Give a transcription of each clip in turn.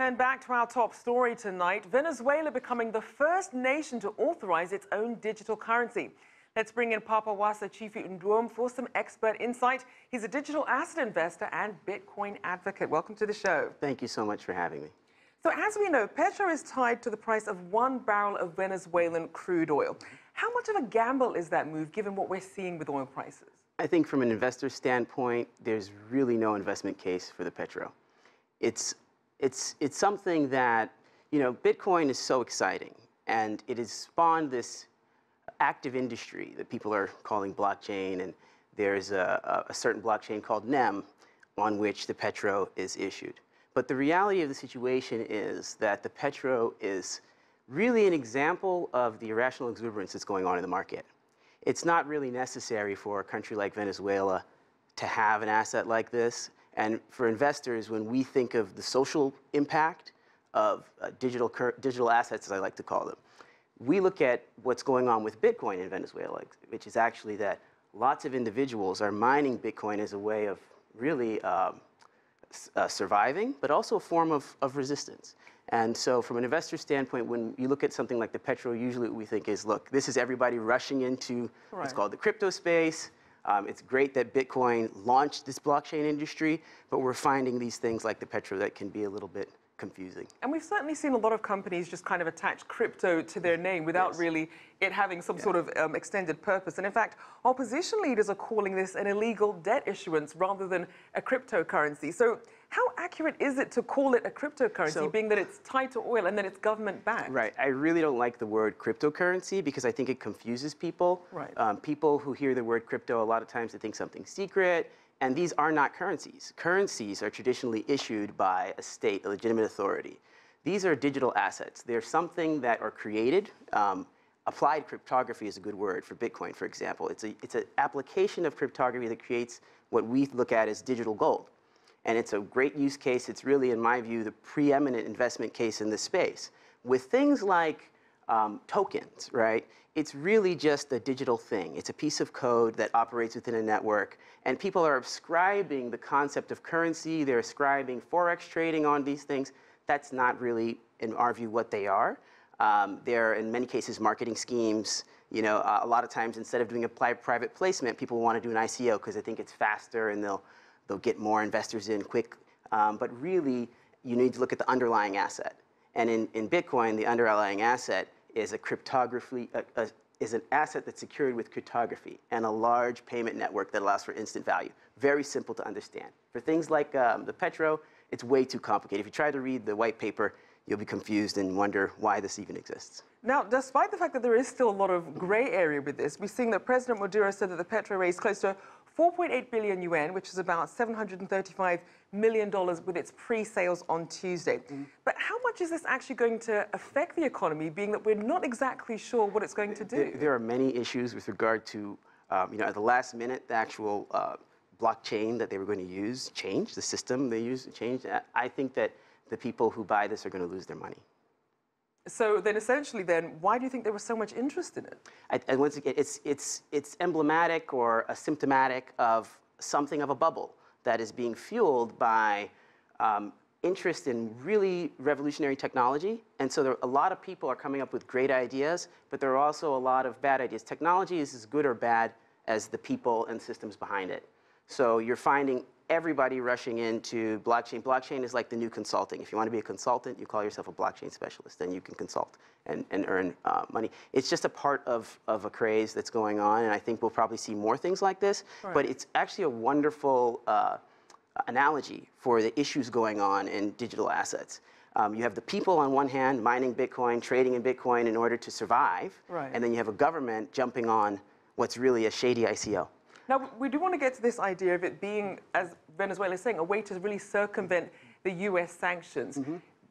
And back to our top story tonight, Venezuela becoming the first nation to authorize its own digital currency. Let's bring in Papa-Wassa Chiefy Nduom for some expert insight. He's a digital asset investor and Bitcoin advocate. Welcome to the show. Thank you so much for having me. So as we know, Petro is tied to the price of 1 barrel of Venezuelan crude oil. How much of a gamble is that move given what we're seeing with oil prices? I think from an investor standpoint, there's really no investment case for the Petro. It's something that, Bitcoin is so exciting, and it has spawned this active industry that people are calling blockchain, and there's a certain blockchain called NEM on which the Petro is issued. But the reality of the situation is that the Petro is really an example of the irrational exuberance that's going on in the market. It's not really necessary for a country like Venezuela to have an asset like this. And for investors, when we think of the social impact of digital assets, as I like to call them, we look at what's going on with Bitcoin in Venezuela, which is actually that lots of individuals are mining Bitcoin as a way of really surviving, but also a form of resistance. And so from an investor standpoint, when you look at something like the Petro, usually what we think is, look, this is everybody rushing into what's called the crypto space. It's great that Bitcoin launched this blockchain industry, but we're finding these things like the Petro that can be a little bit confusing. And we've certainly seen a lot of companies just kind of attach crypto to their name without really it having some sort of extended purpose. And in fact, opposition leaders are calling this an illegal debt issuance rather than a cryptocurrency. So how accurate is it to call it a cryptocurrency, being that it's tied to oil and that it's government-backed? Right. I really don't like the word cryptocurrency because I think it confuses people. Right. People who hear the word crypto, a lot of times they think something secret. And these are not currencies. Currencies are traditionally issued by a state, a legitimate authority. These are digital assets. They're something that are created. Applied cryptography is a good word for Bitcoin, for example. It's an application of cryptography that creates what we look at as digital gold. And it's a great use case. It's really, in my view, the preeminent investment case in this space. With things like tokens, right? It's really just a digital thing. It's a piece of code that operates within a network. And people are ascribing the concept of currency. They're ascribing Forex trading on these things. That's not really, in our view, what they are. They're, in many cases, marketing schemes. A lot of times, instead of doing a private placement, people want to do an ICO because they think it's faster and they'll get more investors in quick. But really, you need to look at the underlying asset. And in Bitcoin, the underlying asset is a cryptography, is an asset that's secured with cryptography and a large payment network that allows for instant value. Very simple to understand. For things like the Petro, it's way too complicated. If you try to read the white paper, you'll be confused and wonder why this even exists. Now, despite the fact that there is still a lot of gray area with this, we're seeing that President Maduro said that the Petro raised close to 4.8 billion yuan, which is about $735 million with its pre-sales on Tuesday. But how much is this actually going to affect the economy, being that we're not exactly sure what it's going to do? There are many issues with regard to, at the last minute, the actual blockchain that they were going to use changed, the system they used changed. I think that the people who buy this are going to lose their money. So then essentially why do you think there was so much interest in it? And once again, it's emblematic or symptomatic of something of a bubble that is being fueled by interest in really revolutionary technology. And so a lot of people are coming up with great ideas, but there are also a lot of bad ideas. Technology is as good or bad as the people and systems behind it. So you're finding everybody rushing into blockchain. Blockchain is like the new consulting. If you want to be a consultant, you call yourself a blockchain specialist, then you can consult and earn money. It's just a part of a craze that's going on, and I think we'll probably see more things like this. Right. But it's actually a wonderful analogy for the issues going on in digital assets. You have the people on one hand mining Bitcoin, trading in Bitcoin in order to survive, and then you have a government jumping on what's really a shady ICO. Now, we do want to get to this idea of it being, as Venezuela is saying, a way to really circumvent the U.S. sanctions.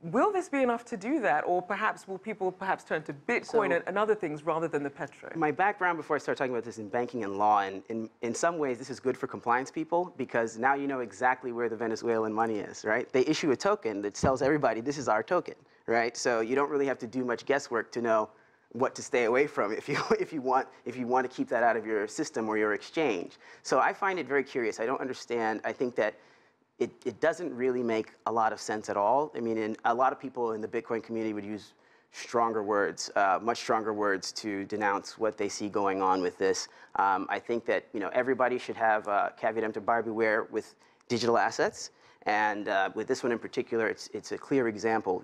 Will this be enough to do that, or perhaps will people perhaps turn to Bitcoin and other things rather than the Petro? My background before I start talking about this in banking and law, and in some ways this is good for compliance people because now you know exactly where the Venezuelan money is, right? They issue a token that tells everybody this is our token, right? So you don't really have to do much guesswork to know what to stay away from if you want to keep that out of your system or your exchange. So I find it very curious. I don't understand. I think that it doesn't really make a lot of sense at all. I mean, a lot of people in the Bitcoin community would use stronger words, much stronger words to denounce what they see going on with this. I think that everybody should have caveat emptor buyer beware with digital assets, and with this one in particular, it's a clear example.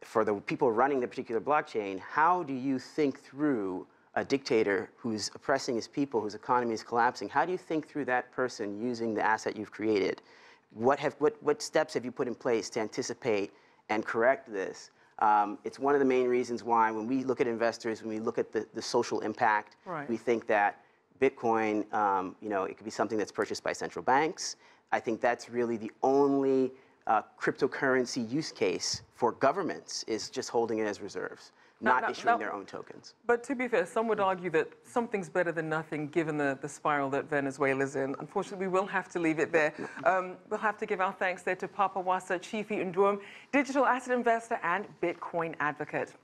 For the people running the particular blockchain, how do you think through a dictator who's oppressing his people, whose economy is collapsing? How do you think through that person using the asset you've created? What steps have you put in place to anticipate and correct this? It's one of the main reasons why when we look at investors, when we look at the social impact, we think that Bitcoin, it could be something that's purchased by central banks. I think that's really the only cryptocurrency use case for governments, is just holding it as reserves, not issuing their own tokens. But to be fair, some would argue that something's better than nothing given the spiral that Venezuela's in. Unfortunately, we will have to leave it there. We'll have to give our thanks there to Papa-Wassa Chiefy Nduom, digital asset investor and Bitcoin advocate.